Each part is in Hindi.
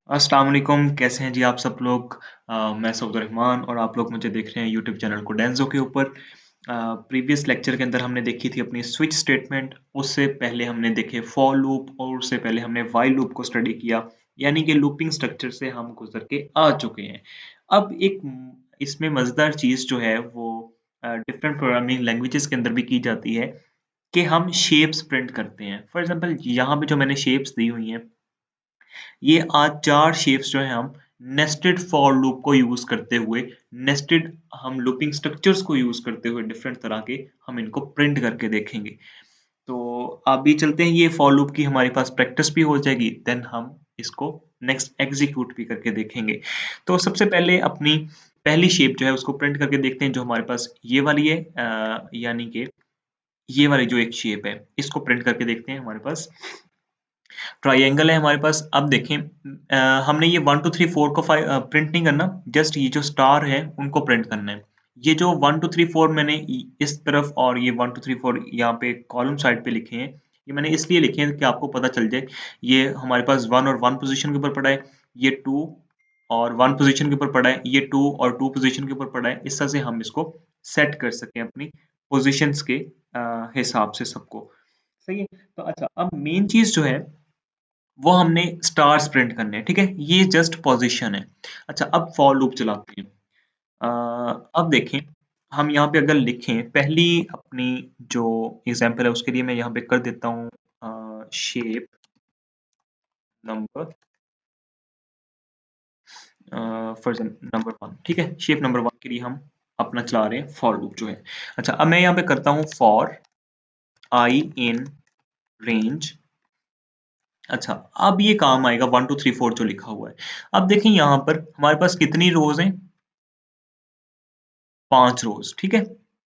अस्सलाम वालेकुम, कैसे हैं जी आप सब लोग। मैं सऊद रहमान और आप लोग मुझे देख रहे हैं यूट्यूब चैनल कोडेंजो के ऊपर। प्रीवियस लेक्चर के अंदर हमने देखी थी अपनी स्विच स्टेटमेंट। उससे पहले हमने देखे फॉर लूप और उससे पहले हमने व्हाइल लूप को स्टडी किया। यानी कि लूपिंग स्ट्रक्चर से हम गुजर के आ चुके हैं। अब इसमें मज़ेदार चीज़ जो है वो डिफरेंट प्रोग्रामिंग लैंग्वेजेस के अंदर भी की जाती है कि हम शेप्स प्रिंट करते हैं। फॉर एग्जांपल यहाँ पे जो मैंने शेप्स दी हुई हैं, ये आज 4 शेप्स जो हैं हम नेस्टेड फॉर लूप को यूज़ करते हुए, नेस्टेड हम लूपिंग स्ट्रक्चर्स को यूज़ करते हुए डिफरेंट तरह के हम इनको प्रिंट करके देखेंगे। तो अभी चलते हैं, ये फॉर लूप की हमारे पास प्रैक्टिस भी हो जाएगी, देन हम इसको नेक्स्ट एग्जीक्यूट भी करके देखेंगे। तो सबसे पहले अपनी पहली शेप जो है उसको प्रिंट करके देखते हैं, जो हमारे पास ये वाली है। यानी कि ये वाली जो एक शेप है, इसको प्रिंट करके देखते हैं। हमारे पास ट्रायंगल है हमारे पास। अब देखें, हमने ये 1 2 3 4 को प्रिंट नहीं करना, जस्ट ये जो स्टार है उनको प्रिंट करना है। ये जो 1 2 3 4 मैंने इस तरफ और ये 1 2 3 4 यहाँ पे कॉलम साइड पे लिखे हैं, ये मैंने इसलिए लिखे हैं कि आपको पता चल जाए। ये हमारे पास 1 और 1 पोजीशन के ऊपर पड़ा है, ये 2 और 1 पोजीशन के ऊपर पड़ा है, ये 2 और 2 पोजीशन के ऊपर पड़ा है। इस तरह से हम इसको सेट कर सकें अपनी पोजीशंस के हिसाब से सबको। सही है। तो अच्छा, अब मेन चीज जो है वो हमने स्टार्स प्रिंट करने हैं, ठीक है। ये जस्ट पोजीशन है। अच्छा, अब फॉर लूप चलाते हैं। अब देखें, हम यहाँ पे अगर लिखें पहली अपनी जो एग्जांपल है, उसके लिए मैं यहाँ पे कर देता हूँ शेप नंबर फॉर नंबर 1, ठीक है। शेप नंबर 1 के लिए हम अपना चला रहे हैं फॉर लूप जो है। अच्छा, अब मैं यहाँ पे करता हूँ फॉर आई इन रेंज। अच्छा, अब ये काम आएगा 1 2 3 4 जो लिखा हुआ है। अब देखें यहाँ पर हमारे पास कितनी रोज हैं, 5 रोज, ठीक है।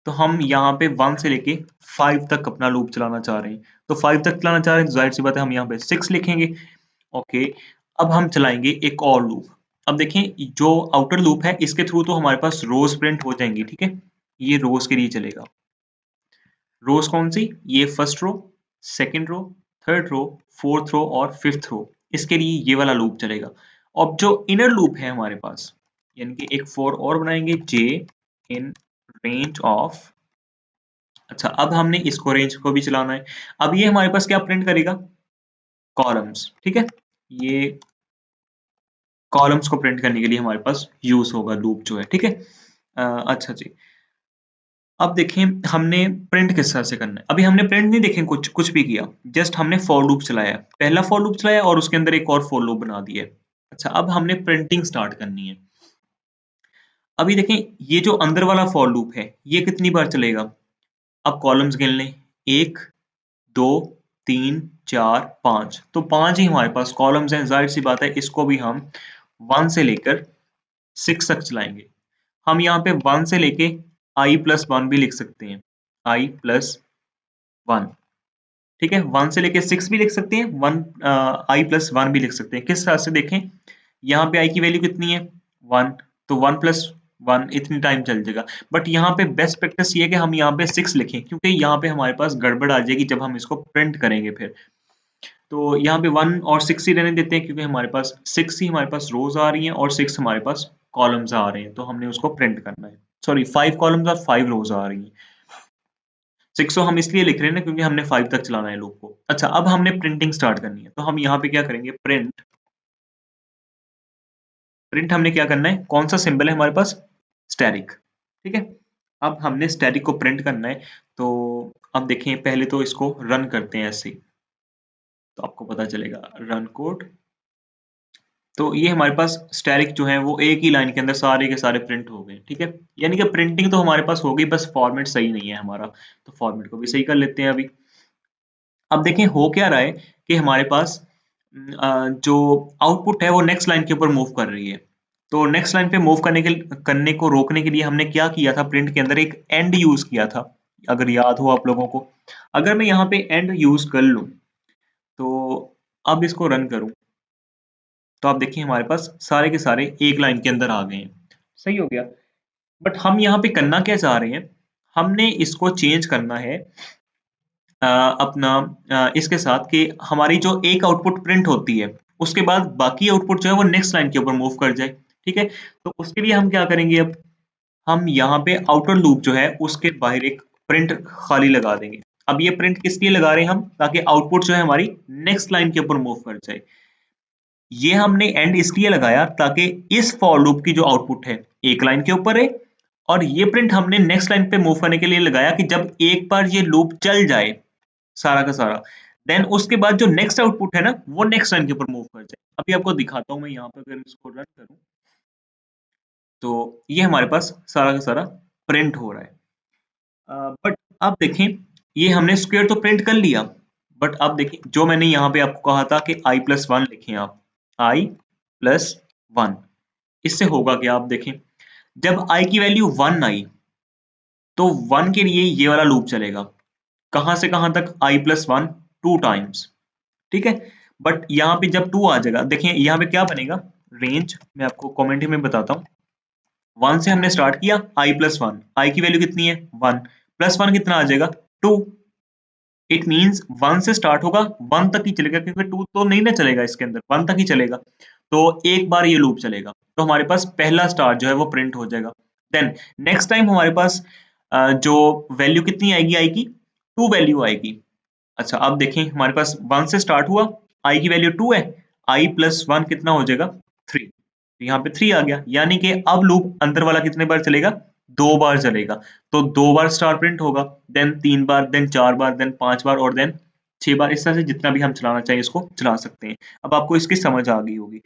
तो हम यहाँ पे 1 से लेके 5 तक अपना लूप चलाना चाह रहे हैं। तो 5 तक चलाना चाह रहे हैं तो जाहिर सी बात है हम यहाँ पे 6 लिखेंगे। ओके, अब हम चलाएंगे एक और लूप। अब देखें, जो आउटर लूप है इसके थ्रू तो हमारे पास रोज प्रिंट हो जाएंगी, ठीक है। ये रोज के लिए चलेगा। रोज कौन सी? ये first row, second row, third row, fourth row और फिफ्थ रो। इसके लिए ये वाला लूप चलेगा। अब जो इनर लूप है हमारे पास, यानी कि एक फॉर और बनाएंगे, जे इन रेंज ऑफ। अच्छा, अब हमने इसको रेंज को भी चलाना है। अब ये हमारे पास क्या प्रिंट करेगा? कॉलम्स, ठीक है। ये कॉलम्स को प्रिंट करने के लिए हमारे पास यूज होगा लूप जो है, ठीक है। अच्छा जी, अब देखें हमने प्रिंट किस तरह से करना है। अभी हमने प्रिंट नहीं देखें कुछ कुछ भी किया, जस्ट हमने फॉर लूप चलाया, पहला फॉर लूप चलाया और उसके अंदर एक और फॉर लूप बना दिया है। अच्छा, अब हमने प्रिंटिंग स्टार्ट करनी है। अभी देखें, ये जो अंदर वाला फॉर लूप है ये कितनी बार चलेगा? अब कॉलम्स गिन लें, 1 2 3 4 5, तो 5 ही हमारे पास कॉलम्स हैं। जाहिर सी बात है इसको भी हम 1 से लेकर 6 तक चलाएंगे। हम यहाँ पे 1 से लेके i प्लस 1 भी लिख सकते हैं, i प्लस 1, ठीक है। 1 से लेके 6 भी लिख सकते हैं, 1 i प्लस 1 भी लिख सकते हैं। किस तरह से देखें, यहाँ पे i की वैल्यू कितनी है? 1, तो 1 प्लस 1 इतनी टाइम चल जाएगा। बट यहाँ पे बेस्ट प्रैक्टिस ये है कि हम यहाँ पे 6 लिखें, क्योंकि यहाँ पे हमारे पास गड़बड़ आ जाएगी जब हम इसको प्रिंट करेंगे फिर। तो यहाँ पे 1 और 6 ही रहने देते हैं, क्योंकि हमारे पास 6 ही हमारे पास रोज आ रही हैं और 6 हमारे पास कॉलम्स आ रहे हैं, तो हमने उसको प्रिंट करना है। सॉरी, 5 कॉलम्स और 5 रोज आ रही हैं। 6 तो हम इसलिए लिख रहे हैं ना क्योंकि हमने 5 तक चलाना है लूप को। अच्छा, अब हमने प्रिंटिंग स्टार्ट करनी है, तो हम यहाँ पे क्या करेंगे, प्रिंट। प्रिंट हमने क्या करना है, कौन सा सिंबल है हमारे पास? स्टैटिक, ठीक है। अब हमने स्टैटिक को प्रिंट करना है। तो अब देखें, पहले तो इसको रन करते हैं ऐसे ही, तो आपको पता चलेगा रन कोड। तो ये हमारे पास स्टैटिक जो है वो एक ही लाइन के अंदर सारे के सारे प्रिंट हो गए, ठीक है। यानी कि प्रिंटिंग तो हमारे पास हो गई, बस फॉर्मेट सही नहीं है हमारा, तो फॉर्मेट को भी सही कर लेते हैं अभी। अब देखें हो क्या रहा है कि हमारे पास जो आउटपुट है वो नेक्स्ट लाइन के ऊपर मूव कर रही है। तो नेक्स्ट लाइन पे मूव करने को रोकने के लिए हमने क्या किया था, प्रिंट के अंदर एक एंड यूज किया था, अगर याद हो आप लोगों को। अगर मैं यहाँ पे एंड यूज कर लूं, तो अब इसको रन करूं, तो आप देखिए हमारे पास सारे के सारे एक लाइन के अंदर आ गए हैं। सही हो गया। बट हम यहाँ पे करना क्या चाह रहे हैं, हमने इसको चेंज करना है अपना इसके साथ कि हमारी जो एक आउटपुट प्रिंट होती है उसके बाद बाकी आउटपुट जो है वो नेक्स्ट लाइन के ऊपर मूव कर जाए। ठीक है, तो उसके लिए हम क्या करेंगे, अब हम यहाँ पे आउटर लूप जो है उसके बाहर एक प्रिंट खाली लगा देंगे। अब ये प्रिंट किस लिए लगा रहे हैं हम, ताकि आउटपुट जो है हमारी नेक्स्ट लाइन के ऊपर मूव कर जाए। ये हमने एंड इसलिए लगाया ताकि इस फॉर लूप की जो आउटपुट है एक लाइन के ऊपर है, और ये प्रिंट हमने नेक्स्ट लाइन पे मूव करने के लिए लगाया कि जब एक बार ये लूप चल जाए सारा का सारा, देन उसके बाद जो नेक्स्ट आउटपुट है ना वो नेक्स्ट लाइन के ऊपर मूव कर जाए। अभी आपको दिखाता हूं मैं यहाँ पे, अगर इसको रन करूं तो ये हमारे पास सारा का सारा प्रिंट हो रहा है। बट अब देखें, ये हमने स्क्वायर तो प्रिंट कर लिया, बट अब देखें जो मैंने यहाँ पे आपको कहा था कि i+1 लिखें आप, i+1, इससे होगा क्या, आप देखें जब i की वैल्यू 1 आई तो 1 के लिए ये वाला लूप चलेगा, कहां से कहां तक, i+1 2 टाइम्स। ठीक है, बट यहाँ पे जब 2 आ जाएगा, देखें यहाँ पे क्या बनेगा, रेंज मैं आपको कमेंट में बताता हूँ। 1 से हमने स्टार्ट किया, i+1, i की वैल्यू कितनी है 1, +1 कितना आ जाएगा 2। इट मींस 1 से स्टार्ट होगा 1 तक ही चलेगा, क्योंकि 2 तो नहीं ना चलेगा इसके अंदर, 1 तक ही चलेगा। तो एक बार ये लूप चलेगा तो हमारे पास पहला स्टार जो है वो प्रिंट हो जाएगा। देन नेक्स्ट टाइम हमारे पास जो वैल्यू कितनी आएगी आई की, 2 वैल्यू आएगी। अच्छा अब देखें हमारे पास 1 से स्टार्ट हुआ, आई की वैल्यू 2 है, i+1 कितना हो जाएगा 3, तो यहाँ पे 3 आ गया, यानी कि अब लूप अंदर वाला कितने बार चलेगा, 2 बार चलेगा। तो 2 बार स्टार प्रिंट होगा, देन 3 बार, देन 4 बार, देन 5 बार, और देन 6 बार, इस तरह से जितना भी हम चलाना चाहिए इसको चला सकते हैं। अब आपको इसकी समझ आ गई होगी।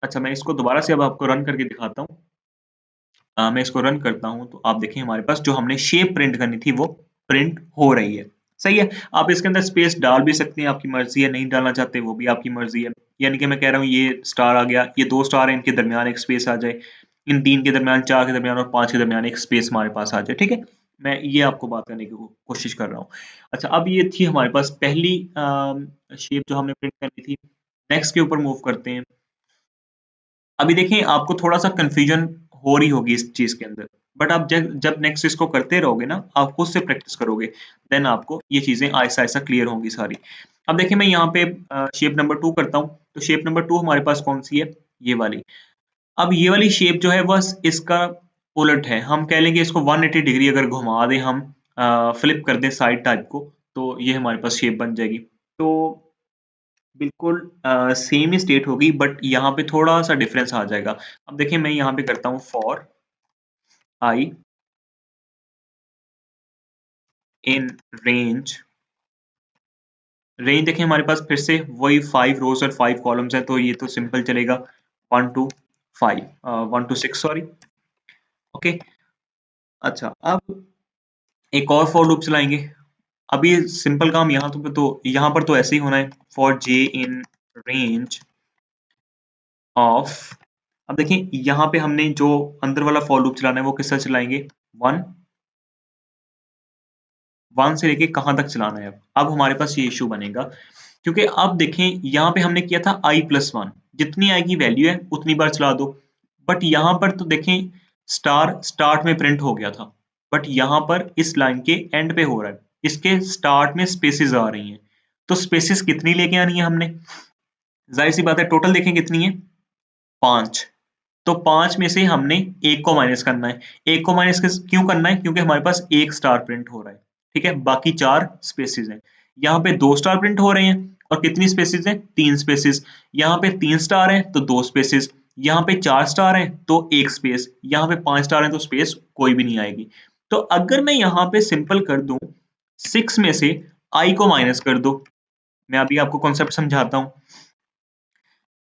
अच्छा मैं इसको दोबारा से अब आपको रन करके दिखाता हूँ। मैं इसको रन करता हूँ तो आप देखें हमारे पास जो हमने शेप प्रिंट करनी थी वो प्रिंट हो रही है। सही है, आप इसके अंदर स्पेस डाल भी सकते हैं, आपकी मर्जी है, नहीं डालना चाहते वो भी आपकी मर्जी है। यानी कि मैं कह रहा हूँ ये स्टार आ गया, ये 2 स्टार है, इनके दरमियान एक स्पेस आ जाए, इन 3 के दरमियान, 4 के दरमियान और 5 के दरमियान एक स्पेस हमारे पास आ जाए। ठीक है, मैं ये आपको बात करने की कोशिश कर रहा हूँ। अच्छा अब ये थी हमारे पास पहली शेप जो हमने प्रिंट करनी थी। नेक्स्ट के ऊपर मूव करते हैं। अभी देखें आपको थोड़ा सा कंफ्यूजन हो रही होगी इस चीज के अंदर, बट आप जब जब नेक्स्ट इसको करते रहोगे ना, आप खुद से प्रैक्टिस करोगे, देन आपको ये चीजें आहिस्ता आहिस्ता क्लियर होंगी सारी। अब देखिए मैं यहाँ पे शेप नंबर 2 करता हूँ, तो शेप नंबर 2 हमारे पास कौन सी है, ये वाली। अब ये वाली शेप जो है बस इसका उलट है, हम कह लेंगे इसको 180 डिग्री अगर घुमा दें हम, फ्लिप कर दें साइड टाइप को, तो ये हमारे पास शेप बन जाएगी। तो बिल्कुल सेम ही स्टेट होगी, बट यहाँ पे थोड़ा सा डिफरेंस आ जाएगा। अब देखिए मैं यहाँ पे करता हूँ for I in range. Range देखें हमारे पास फिर से वही 5 रोज और 5 कॉलम्स हैं, तो ये तो सिंपल चलेगा 1 टू 5, 1 टू 6 सॉरी। ओके, अच्छा अब एक और फॉर लूप चलाएंगे। अभी सिंपल काम यहाँ पर तो ऐसे ही होना है, for J in range of. अब देखिए यहाँ पे हमने जो अंदर वाला फॉर लूप चलाना है वो किस तरह चलाएंगे, 1 1 से लेके कहां तक चलाना है। अब हमारे पास ये इशू बनेगा, क्योंकि अब देखें यहाँ पे हमने किया था i+1, जितनी आएगी वैल्यू है उतनी बार चला दो, बट यहाँ पर तो देखें स्टार स्टार्ट में प्रिंट हो गया था, बट यहाँ पर इस लाइन के एंड पे हो रहा है, इसके स्टार्ट में स्पेसिस आ रही हैं, तो स्पेसिस कितनी लेके आनी है हमने, जाहिर सी बात है टोटल देखें कितनी है 5, तो 5 में से हमने एक को माइनस करना है। एक को माइनस क्यों करना है, क्योंकि हमारे पास एक स्टार प्रिंट हो रहा है। ठीक है, बाकी 4 स्पेसिस हैं, यहाँ पे 2 स्टार प्रिंट हो रहे हैं, और कितनी स्पेसिस हैं 3 स्पेसिस। यहाँ पे 3 स्टार हैं तो 2 स्पेसिस, यहाँ पे 4 स्टार हैं तो 1 स्पेस, यहाँ पे 5 स्टार हैं तो स्पेस कोई भी नहीं आएगी। तो अगर मैं यहाँ पे सिंपल कर दूं 6 में से i को माइनस कर दो, मैं अभी आपको कॉन्सेप्ट समझाता हूँ।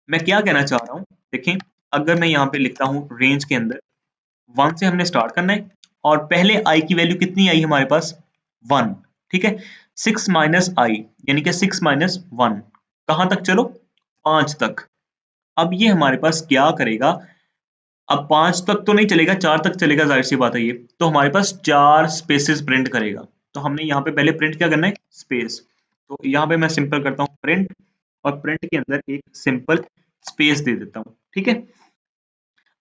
मैं क्या कहना चाह रहा हूँ, देखें अगर मैं यहाँ पे लिखता हूँ रेंज के अंदर 1 से हमने स्टार्ट करना है, और पहले i की वैल्यू कितनी आई हमारे पास 1। ठीक है, 6 माइनस आई यानी कि 6 माइनस 1, कहां तक चलो 5 तक। अब ये हमारे पास क्या करेगा, अब 5 तक तो नहीं चलेगा, 4 तक चलेगा, जाहिर सी बात है ये, तो हमारे पास 4 स्पेसेस प्रिंट करेगा। तो हमने यहाँ पे पहले प्रिंट क्या करना है, स्पेस। तो यहाँ पे मैं सिंपल करता हूँ प्रिंट, और प्रिंट के अंदर एक सिंपल स्पेस दे देता हूँ। ठीक है,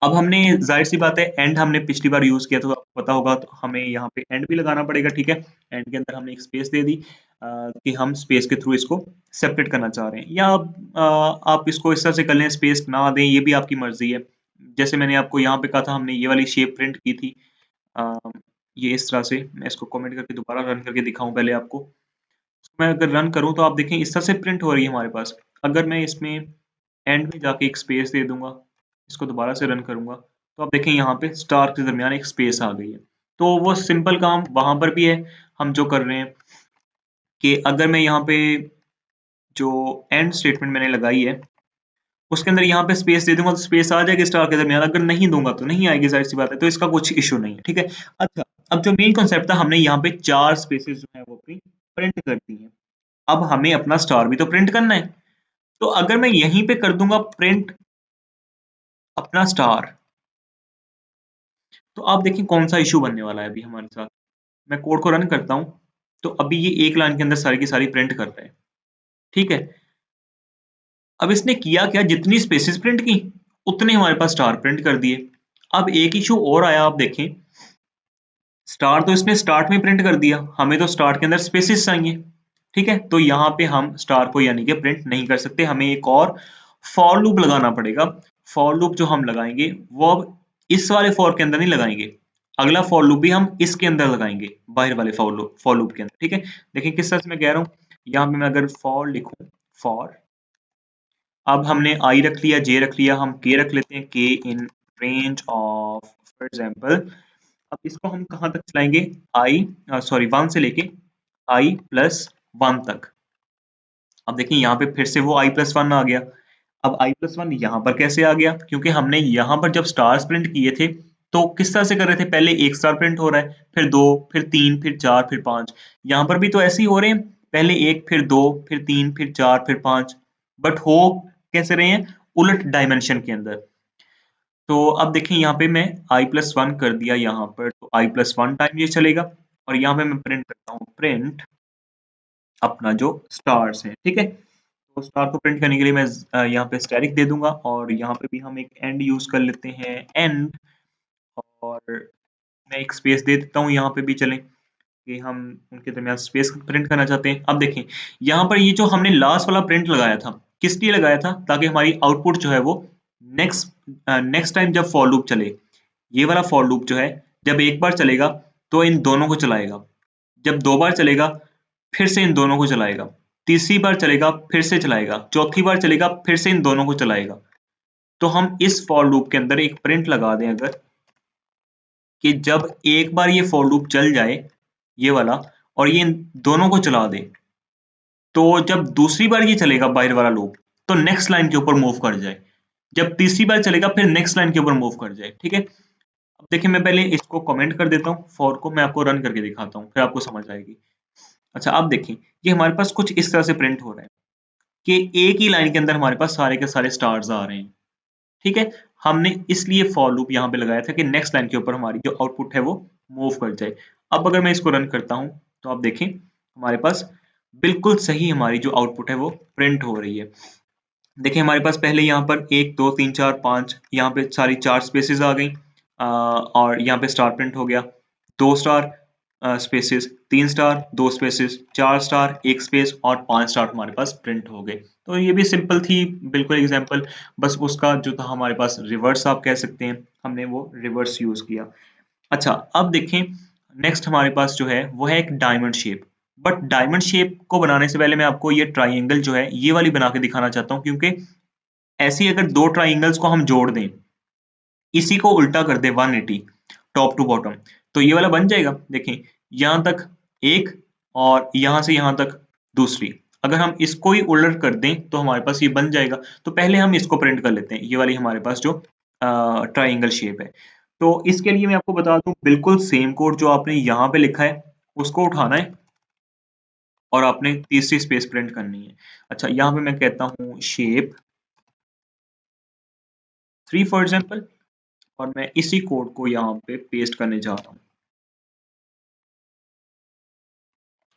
अब हमने जाहिर सी बात है एंड हमने पिछली बार यूज किया तो आपको पता होगा, तो हमें यहाँ पे एंड भी लगाना पड़ेगा। ठीक है, एंड के अंदर हमने एक स्पेस दे दी। कि हम स्पेस के थ्रू इसको सेपरेट करना चाह रहे हैं, या आप इसको इस तरह से कर लें, स्पेस ना दें, ये भी आपकी मर्जी है। जैसे मैंने आपको यहाँ पे कहा था, हमने ये वाली शेप प्रिंट की थी, ये इस तरह से। मैं इसको कमेंट करके दोबारा रन करके दिखाऊं पहले आपको। मैं अगर रन करूं तो आप देखें इस तरह से प्रिंट हो रही है हमारे पास। अगर मैं इसमें एंड में जाके एक स्पेस दे दूंगा, इसको दोबारा से रन करूंगा, तो आप देखें यहाँ पे स्टार के दरमियान एक स्पेस आ गई है। तो वो सिंपल काम वहां पर भी है। हम जो कर रहे हैं कि अगर मैं यहाँ पे जो एंड स्टेटमेंट मैंने लगाई है उसके अंदर यहाँ पे स्पेस दे दूंगा तो स्पेस आ जाएगी स्टार के दरमियान, अगर नहीं दूंगा तो नहीं आएगी, जाहिर सी बात है। तो इसका कुछ इशू नहीं है, ठीक है। अच्छा, अब जो मेन कॉन्सेप्ट था, हमने यहाँ पे 4 स्पेसेस जो है वो अपनी प्रिंट कर दी है। अब हमें अपना स्टार भी तो प्रिंट करना है। तो अगर मैं यहीं पे कर दूंगा प्रिंट अपना स्टार, तो आप देखिए कौन सा इशू बनने वाला है अभी हमारे साथ। मैं कोड को रन करता हूं, तो अभी ये एक लाइन के अंदर सारी की सारी प्रिंट कर रहा है, ठीक है। अब इसने किया क्या, जितनी स्पेसेस प्रिंट की उतने हमारे पास स्टार प्रिंट कर दिए। अब एक इशू और आया, आप देखें, स्टार तो इसने स्टार्ट में प्रिंट कर दिया, हमें तो स्टार्ट के अंदर स्पेसेस चाहिए, ठीक है। तो यहाँ पे हम स्टार को यानी कि प्रिंट नहीं कर सकते, हमें एक और फॉर लूप लगाना पड़ेगा। फॉर लूप जो हम लगाएंगे वो अब इस वाले फॉर के अंदर नहीं लगाएंगे, अगला फॉर लूप भी हम इसके अंदर लगाएंगे, बाहर वाले फॉर लूप के अंदर, ठीक है। देखिए किस तरह से मैं कह रहा हूँ, यहाँ पे मैं अगर फॉर लिखूं, फॉर, अब हमने आई रख लिया, जे रख लिया, हम के रख लेते हैं, के in range of, for example, अब इसको हम कहाँ तक चलाएंगे, आई सॉरी 1 से लेके आई प्लस 1 तक। अब देखिए यहाँ पे फिर से वो आई प्लस 1 आ गया। अब आई प्लस 1 यहाँ पर कैसे आ गया, क्योंकि हमने यहाँ पर जब स्टार्स प्रिंट किए थे तो किस तरह से कर रहे थे, पहले एक स्टार प्रिंट हो रहा है, फिर 2, फिर 3, फिर 4, फिर 5। यहाँ पर भी तो ऐसे ही हो रहे हैं, पहले 1, फिर 2, फिर 3, फिर 4, फिर 5, बट हो कैसे रहे हैं, उलट डायमेंशन के अंदर। तो अब देखिए यहाँ पे मैं आई प्लस 1 कर दिया यहाँ पर, तो आई प्लस 1 टाइम ये चलेगा, और यहाँ पे मैं प्रिंट करता हूँ, प्रिंट अपना जो स्टार्स है, ठीक है। तो स्टार को प्रिंट करने के लिए मैं यहाँ पे स्टैटिक दे दूंगा, और यहाँ पे भी हम एक एंड यूज कर लेते हैं, एंड, और मैं एक स्पेस दे देता हूँ यहाँ पे भी, चलें कि हम उनके दरमियान स्पेस प्रिंट करना चाहते हैं। अब देखें यहाँ पर ये जो हमने लास्ट वाला प्रिंट लगाया था, किस लिए लगाया था, ताकि हमारी आउटपुट जो है वो नेक्स्ट नेक्स्ट टाइम जब फॉर लूप चले, ये वाला फॉर लूप जो है जब एक बार चलेगा तो इन दोनों को चलाएगा, जब 2 बार चलेगा फिर से इन दोनों को चलाएगा, तीसरी बार चलेगा फिर से चलाएगा, चौथी बार चलेगा फिर से इन दोनों को चलाएगा। तो हम इस फॉर लूप के अंदर एक प्रिंट लगा दें अगर, कि जब एक बार ये फॉर लूप चल जाए ये वाला, और ये इन दोनों को चला दे, तो जब दूसरी बार ये चलेगा बाहर वाला लूप, तो नेक्स्ट लाइन के ऊपर मूव कर जाए, जब तीसरी बार चलेगा फिर नेक्स्ट लाइन के ऊपर मूव कर जाए, ठीक है। अब देखिए मैं पहले इसको कमेंट कर देता हूँ, फॉर को मैं आपको रन करके दिखाता हूँ, फिर आपको समझ आएगी। अच्छा, आप देखिए ये हमारे पास कुछ इस तरह से प्रिंट हो रहा है कि एक ही लाइन के अंदर हमारे पास सारे के सारे स्टार्स आ रहे हैं, ठीक है। हमने इसलिए फॉर लूप यहाँ पे लगाया था कि नेक्स्ट लाइन के ऊपर हमारी जो आउटपुट है वो मूव कर जाए। अब अगर मैं इसको रन करता हूँ तो आप देखें हमारे पास बिल्कुल सही हमारी जो आउटपुट है वो प्रिंट हो रही है। देखिए हमारे पास पहले यहाँ पर 1, 2, 3, 4, 5, यहाँ पे सारी 4 स्पेसेस आ गई, और यहाँ पे स्टार प्रिंट हो गया, 2 star spaces, 3 star, 2 spaces, 4 star, 1 space, और 5 स्टार हमारे पास प्रिंट हो गए। तो ये भी सिंपल थी बिल्कुल एग्जांपल, बस उसका जो था हमारे पास रिवर्स आप कह सकते हैं, हमने वो रिवर्स यूज किया। अच्छा, अब देखें नेक्स्ट हमारे पास जो है वो है एक diamond shape. But diamond shape को बनाने से पहले मैं आपको ये ट्राइंगल जो है ये वाली बना के दिखाना चाहता हूँ, क्योंकि ऐसी अगर 2 ट्राइंगल्स को हम जोड़ दें, इसी को उल्टा कर दे 180 टॉप टू बॉटम, तो ये वाला बन जाएगा। देखें यहां तक एक, और यहां से यहां तक दूसरी, अगर हम इसको ही उलट कर दें तो हमारे पास ये बन जाएगा। तो पहले हम इसको प्रिंट कर लेते हैं, ये वाली हमारे पास जो ट्राइंगल शेप है। तो इसके लिए मैं आपको बता दूं, बिल्कुल सेम कोड जो आपने यहाँ पे लिखा है उसको उठाना है, और आपने तीसरी स्पेस प्रिंट करनी है। अच्छा, यहाँ पे मैं कहता हूँ शेप 3 फॉर एग्जाम्पल, और मैं इसी कोड को यहाँ पे पेस्ट करने जा रहा हूँ।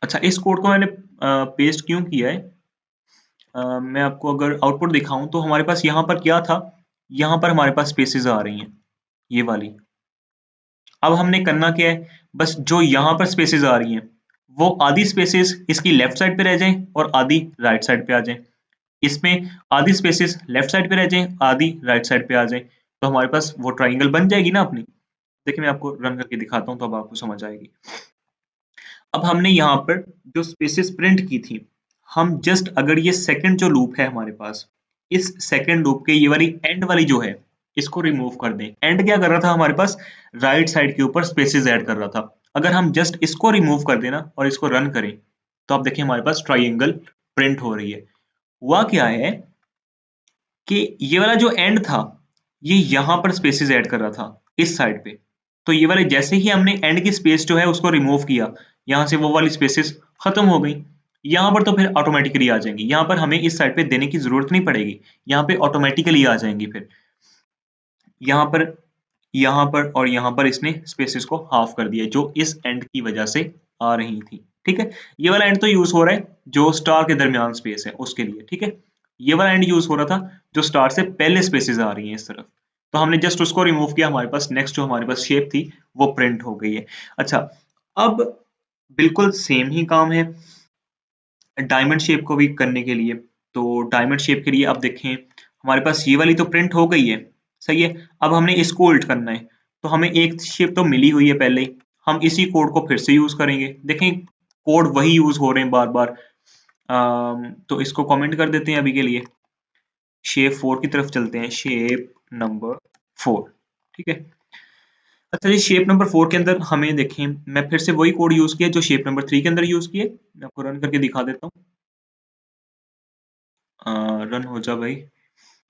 अच्छा, इस कोड को मैंने पेस्ट क्यों किया है, मैं आपको अगर आउटपुट दिखाऊं तो हमारे पास यहाँ पर क्या था, यहाँ पर हमारे पास स्पेसेस आ रही हैं ये वाली। अब हमने करना क्या है, बस जो यहाँ पर स्पेसेस आ रही हैं वो आधी स्पेसेस इसकी लेफ्ट साइड पे रह जाएं और आधी राइट साइड पे आ जाएं। इसमें आधी स्पेसेस लेफ्ट साइड पे रह जाएं, आधी राइट साइड पे आ जाएं, तो हमारे पास वो ट्राइंगल बन जाएगी ना अपनी। देखिए मैं आपको रन करके दिखाता हूँ तो अब आपको समझ आएगी। अब हमने यहाँ पर जो स्पेसेस प्रिंट की थी, हम जस्ट अगर ये सेकंड जो लूप है हमारे पास, इस सेकंड लूप के ये वाली एंड वाली जो है इसको रिमूव कर दें। एंड क्या कर रहा था हमारे पास, राइट साइड के ऊपर स्पेसेस ऐड कर रहा था। अगर हम जस्ट इसको रिमूव कर देना और इसको रन करें तो आप देखिए हमारे पास ट्राइंगल प्रिंट हो रही है। हुआ क्या है कि ये वाला जो एंड था ये यहाँ पर स्पेसेस ऐड कर रहा था इस साइड पे, तो ये वाले जैसे ही हमने एंड की स्पेस जो है उसको रिमूव किया, यहाँ से वो वाली स्पेसेस खत्म हो गई। यहाँ पर तो फिर ऑटोमेटिकली आ जाएंगी, यहाँ पर हमें इस साइड पे देने की जरूरत नहीं पड़ेगी, यहाँ पे ऑटोमेटिकली आ जाएंगी। फिर यहाँ पर, यहाँ पर और यहाँ पर इसने स्पेसेस को हाफ कर दिया जो इस एंड की वजह से आ रही थी। ठीक है, ये वाला एंड तो यूज हो रहा है जो स्टार के दरमियान स्पेस है उसके लिए। ठीक है, ये वाला एंड यूज हो रहा था जो स्टार से पहले स्पेसेस आ रही हैं इस तरफ, तो हमने जस्ट उसको रिमूव किया, हमारे पास नेक्स्ट जो हमारे पास शेप थी वो प्रिंट हो गई है। अच्छा, अब बिल्कुल सेम ही काम है डायमंड शेप को भी करने के लिए। तो डायमंड शेप के लिए अब देखें हमारे पास ये वाली तो प्रिंट हो गई है, सही है। अब हमने इसको उल्ट करना है, तो हमें एक शेप तो मिली हुई है पहले ही, हम इसी कोड को फिर से यूज करेंगे। देखें कोड वही यूज हो रहे हैं बार बार। तो इसको कमेंट कर देते हैं अभी के लिए, शेप 4 की तरफ चलते हैं, शेप नंबर 4। ठीक है, अच्छा जी, शेप नंबर 4 के अंदर हमें देखें, मैं फिर से वही कोड यूज किया जो शेप नंबर 3 के अंदर यूज किए। मैं आपको रन करके दिखा देता हूँ, रन हो जा भाई।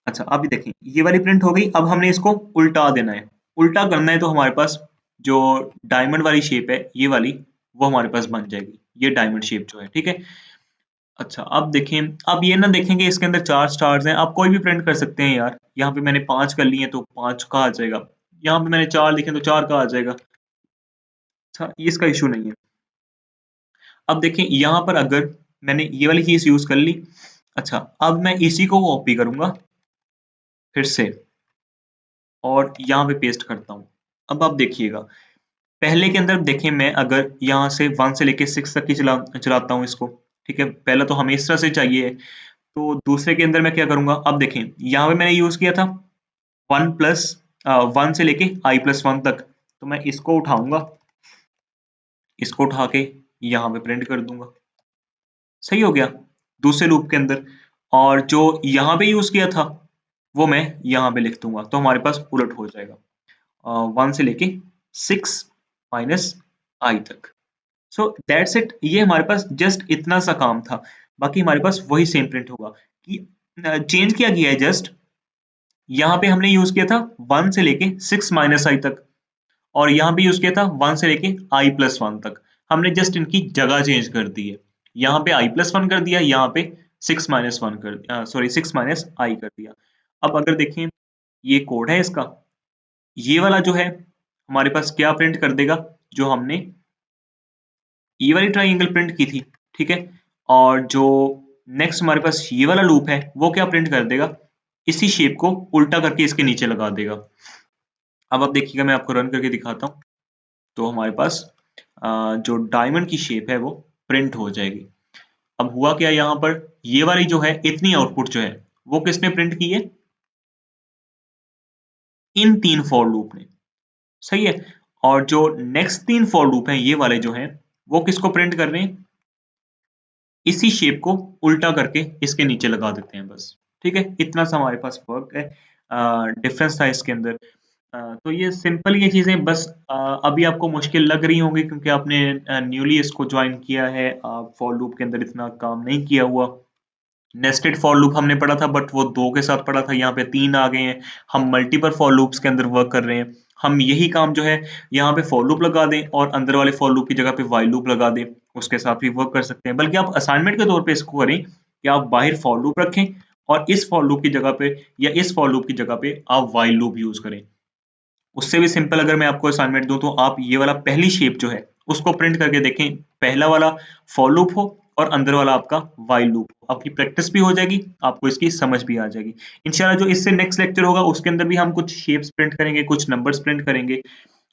अच्छा, अभी देखें ये वाली प्रिंट हो गई, अब हमने इसको उल्टा देना है। उल्टा करना है तो हमारे पास जो डायमंड वाली शेप है ये वाली, वो हमारे पास बन जाएगी, ये डायमंड शेप जो है। ठीक है, अच्छा अब देखें, अब ये ना देखेंगे इसके अंदर 4 स्टार्स हैं, आप कोई भी प्रिंट कर सकते हैं यार। यहाँ पे मैंने 5 कर लिए तो 5 का आ जाएगा, यहाँ पे मैंने 4 लिखे तो 4 का आ जाएगा। अच्छा, ये इसका इशू नहीं है। अब देखें यहाँ पर अगर मैंने ये वाली चीज यूज कर ली, अच्छा अब मैं इसी को कॉपी करूंगा फिर से और यहाँ पे पेस्ट करता हूँ। अब आप देखिएगा, पहले के अंदर देखें, मैं अगर यहाँ से 1 से लेके 6 तक की चलाता हूँ इसको, ठीक है, पहला तो हमें इस तरह से चाहिए, तो दूसरे के अंदर मैं क्या करूंगा, अब देखें यहाँ पे मैंने यूज किया था 1 से लेके i+1 तक, तो मैं इसको उठाऊंगा, इसको उठा के यहाँ पे प्रिंट कर दूंगा, सही हो गया दूसरे लूप के अंदर। और जो यहाँ पे यूज किया था वो मैं यहाँ पे लिख दूंगा, तो हमारे पास उलट हो जाएगा, 1 से लेके 6 माइनस आई तक। सो दैट्स इट, ये हमारे पास जस्ट इतना सा काम था, बाकी हमारे पास वही सेम प्रिंट होगा। कि चेंज क्या किया है, जस्ट यहाँ पे हमने यूज किया था 1 से लेके 6 माइनस आई तक, और यहाँ पे यूज किया था 1 से लेके i+1 तक। हमने जस्ट इनकी जगह चेंज कर दी है, यहाँ पे i+1 कर दिया, यहाँ पे 6 - 1 कर सॉरी 6 माइनस आई कर दिया। अब अगर देखें ये कोड है इसका, ये वाला जो है हमारे पास क्या प्रिंट कर देगा, जो हमने ये वाली ट्राइंगल प्रिंट की थी। ठीक है, और जो नेक्स्ट हमारे पास ये वाला लूप है वो क्या प्रिंट कर देगा, इसी शेप को उल्टा करके इसके नीचे लगा देगा। अब आप देखिएगा, मैं आपको रन करके दिखाता हूँ, तो हमारे पास जो डायमंड की शेप है वो प्रिंट हो जाएगी। अब हुआ क्या, यहाँ पर ये वाली जो है इतनी आउटपुट जो है वो किसने प्रिंट की है, इन 3 फॉर लूप ने, सही है। और जो नेक्स्ट 3 फॉर लूप हैं ये वाले जो हैं वो किसको प्रिंट कर रहे हैं, इसी शेप को उल्टा करके इसके नीचे लगा देते हैं बस। ठीक है, इतना सा हमारे पास वर्क है, डिफरेंस था इसके अंदर। तो ये सिंपल ये चीजें बस अभी आपको मुश्किल लग रही होंगी क्योंकि आपने न्यूली इसको ज्वाइन किया है, आप फॉर लूप के अंदर इतना काम नहीं किया हुआ। नेस्टेड फॉर लूप हमने पढ़ा था बट वो 2 के साथ पढ़ा था, यहाँ पे 3 आ गए हैं। हम मल्टीपल फॉर लूप्स के अंदर वर्क कर रहे हैं, हम यही काम जो है यहाँ पे फॉर लूप लगा दें और अंदर वाले फॉर लूप की जगह पे व्हाइल लूप लगा दें, उसके साथ भी वर्क कर सकते हैं। बल्कि आप असाइनमेंट के तौर पे इसको करें कि आप बाहर फॉर लूप रखें और इस फॉर लूप की जगह पे या इस फॉर लूप की जगह पे आप व्हाइल लूप यूज करें। उससे भी सिंपल अगर मैं आपको असाइनमेंट दूं तो आप ये वाला पहली शेप जो है उसको प्रिंट करके देखें, पहला वाला फॉर लूप हो और अंदर वाला आपका व्हाइल लूप, आपकी प्रैक्टिस भी हो जाएगी, आपको इसकी समझ भी आ जाएगी। इंशाल्लाह जो इससे नेक्स्ट लेक्चर होगा उसके अंदर भी हम कुछ शेप्स प्रिंट करेंगे, कुछ नंबर्स प्रिंट करेंगे,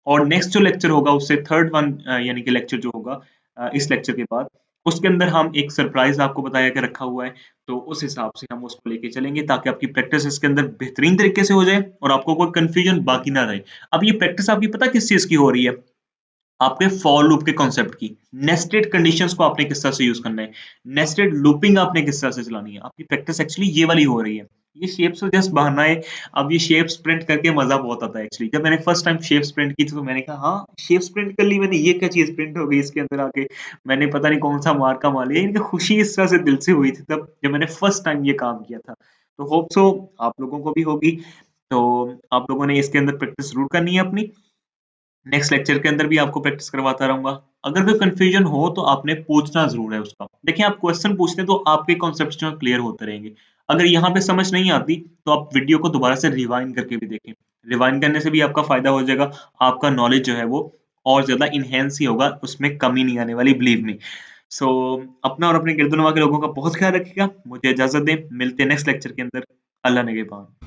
और नेक्स्ट जो लेक्चर होगा उससे थर्ड वन यानी कि लेक्चर जो होगा इस लेक्चर के बाद। उसके अंदर हम एक सरप्राइज़ आपको बताया के रखा हुआ है, तो उस हिसाब से हम उसको लेके चलेंगे ताकि आपकी प्रैक्टिस इसके अंदर बेहतरीन तरीके से हो जाए और आपको कोई कन्फ्यूजन बाकी ना रहे। अब ये प्रैक्टिस आपकी पता किस चीज़ की हो रही है? आपके फॉर लूप के कॉन्सेप्ट की। नेस्टेड कंडीशंस को आपने किस तरह से यूज़ करना है, नेस्टेड लूपिंग आपने किस तरह से चलानी है। आपकी प्रैक्टिस एक्चुअली ये वाली हो रही है। ये शेप्स तो जस्ट बहाना है। अब ये शेप्स प्रिंट करके मज़ा बहुत आता है एक्चुअली। जब मैंने फर्स्ट टाइम शेप्स प्रिंट की थी तो मैंने कहा हाँ, शेप्स प्रिंट कर ली मैंने, ये क्या चीज़ प्रिंट हो गई इसके अंदर आके। मैंने पता नहीं कौन-सा मार का मार लिया। इनकी खुशी इस तरह से दिल से हुई थी तब जब मैंने फर्स्ट टाइम ये काम किया था। तो होप सो आप लोगों को भी होगी। तो आप लोगों ने इसके अंदर प्रैक्टिस ज़रूर करनी है अपनी। नेक्स्ट लेक्चर के अंदर भी आपको प्रैक्टिस करवाता रहूँगा। अगर कोई कन्फ्यूजन हो तो आपने पूछना ज़रूर है उसका। देखिए आप क्वेश्चन पूछते हैं तो आपके कॉन्सेप्ट्स जो हैं क्लियर होते रहेंगे। अगर यहाँ पे समझ नहीं आती तो आप वीडियो को दोबारा से रिवाइंड करके भी देखें। रिवाइंड करने से भी आपका फ़ायदा हो जाएगा, आपका नॉलेज जो है वो और ज़्यादा एनहांस ही होगा, उसमें कमी नहीं आने वाली बिलीव मी। सो अपना और अपने गिरदनवा के लोगों का बहुत ख़्याल रखिएगा। मुझे इजाज़त दें, मिलते हैं नेक्स्ट लेक्चर के अंदर। अल्लाह निगहबान।